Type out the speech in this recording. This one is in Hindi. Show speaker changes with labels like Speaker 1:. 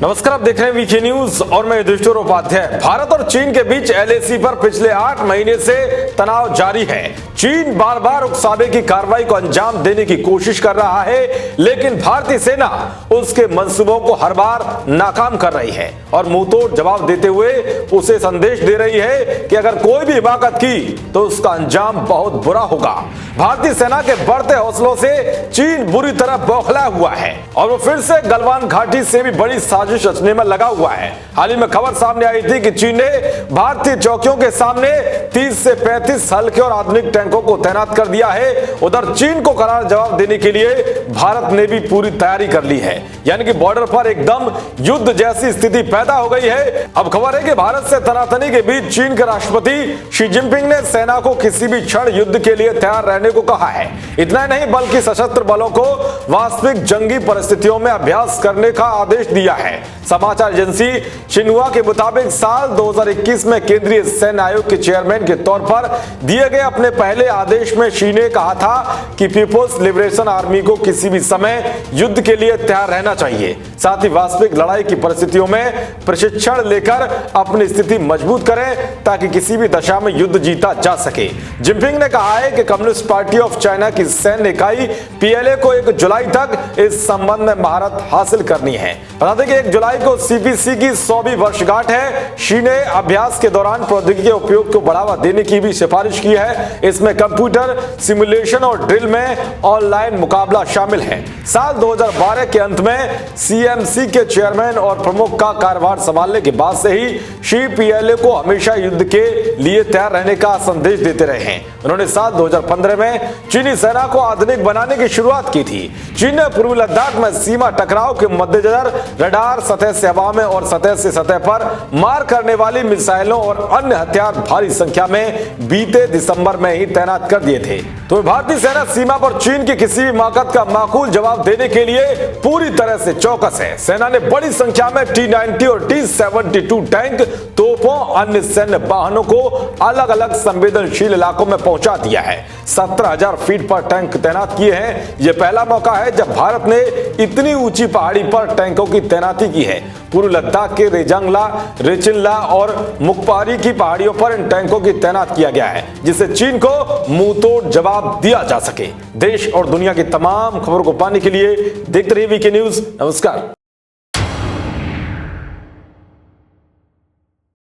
Speaker 1: नमस्कार, आप देख रहे हैं वीके न्यूज और मैं युधिष्ठिर उपाध्याय। भारत और चीन के बीच एलएसी पर पिछले 8 महीने से तनाव जारी है। चीन बार बार उकसावे की कार्रवाई को अंजाम देने की कोशिश कर रहा है, लेकिन भारतीय सेना उसके मंसूबों को हर बार नाकाम कर रही है और मुंहतोड़ जवाब देते हुए उसे संदेश दे रही है कि अगर कोई भी हिमाकत की तो उसका अंजाम बहुत बुरा होगा। भारतीय सेना के बढ़ते हौसलों से चीन बुरी तरह बौखला हुआ है और वो फिर से गलवान घाटी से भी बड़ी साजिश रचने में लगा हुआ है। हाल ही में खबर सामने आई थी कि चीन ने भारतीय चौकियों के सामने 30 से 35 हल्के और आधुनिक टैंकों को तैनात कर दिया है। उधर चीन को करार जवाब देने के लिए भारत ने भी पूरी तैयारी कर ली है, यानी कि बॉर्डर पर एकदम युद्ध जैसी स्थिति पैदा हो गई है। अब खबर है कि भारत से तनातनी के बीच चीन के राष्ट्रपति शी जिनपिंग ने सेना को किसी भी क्षण युद्ध के लिए तैयार रहने को कहा है। इतना ही नहीं बल्कि सशस्त्र बलों को वास्तविक जंगी परिस्थितियों में अभ्यास करने का आदेश दिया है। समाचार एजेंसी शिन्हुआ के मुताबिक साल 2021 में केंद्रीय सैन्य आयोग के चेयरमैन के तौर पर दिए गए अपने पहले आदेश में शी ने कहा था कि पीपुल्स लिबरेशन आर्मी को किसी भी समय युद्ध के लिए तैयार रहना चाहिए, साथ ही वास्तविक लड़ाई की परिस्थितियों में प्रशिक्षण लेकर अपनी स्थिति मजबूत करें ताकि किसी भी दशा में युद्ध जीता जा सके। जिनपिंग ने कहा है कि कम्युनिस्ट पार्टी ऑफ चाइना की सैन्य इकाई पीएलए को 1 जुलाई तक इस संबंध में महारत हासिल करनी है। बता दें कि 1 जुलाई को सीपीसी की 100वीं वर्षगांठ है। शी ने अभ्यास के दौरान प्रौद्योगिकी के उपयोग को बढ़ावा देने की भी सिफारिश की है। इसमें कंप्यूटर सिमुलेशन और ड्रिल में ऑनलाइन मुकाबला शामिल है। साल 2012 के अंत में सीएमसी के चेयरमैन और प्रमुख का कार्यभार संभालने के बाद से ही शी पीएलए को हमेशा युद्ध के लिए तैयार रहने का संदेश देते रहे हैं। उन्होंने साल 2015 में चीनी सेना को आधुनिक बनाने की शुरुआत की थी। चीन ने पूर्वी लद्दाख में सीमा टकराव के मद्देनजर रडार, सतह से हवा में और सतह से सतह पर मार करने वाली मिसाइलों और अन्य हथियार भारी संख्या में बीते दिसंबर में ही तैनात कर दिए थे। तो भारतीय सेना सीमा पर चीन की किसी भी हिमाकत का माकूल जवाब देने के लिए पूरी तरह से चौकस है। सेना ने बड़ी संख्या में T-90 और T-72 टैंक, तोपों, अन्य सैन्य वाहनों को अलग अलग संवेदनशील इलाकों में पहुंचा दिया है। 17,000 फीट पर टैंक तैनात किए हैं। यह पहला मौका है जब भारत ने इतनी ऊंची पहाड़ी पर टैंकों की तैनाती की है। पूर्व लद्दाख के रेजांगला, रेचिनला और मुक्पारी की पहाड़ियों पर इन टैंकों की तैनात किया गया है, जिससे चीन को मुंहतोड़ जवाब दिया जा सके। देश और दुनिया की तमाम खबरों को पाने के लिए देखते रहिए वीके न्यूज। नमस्कार।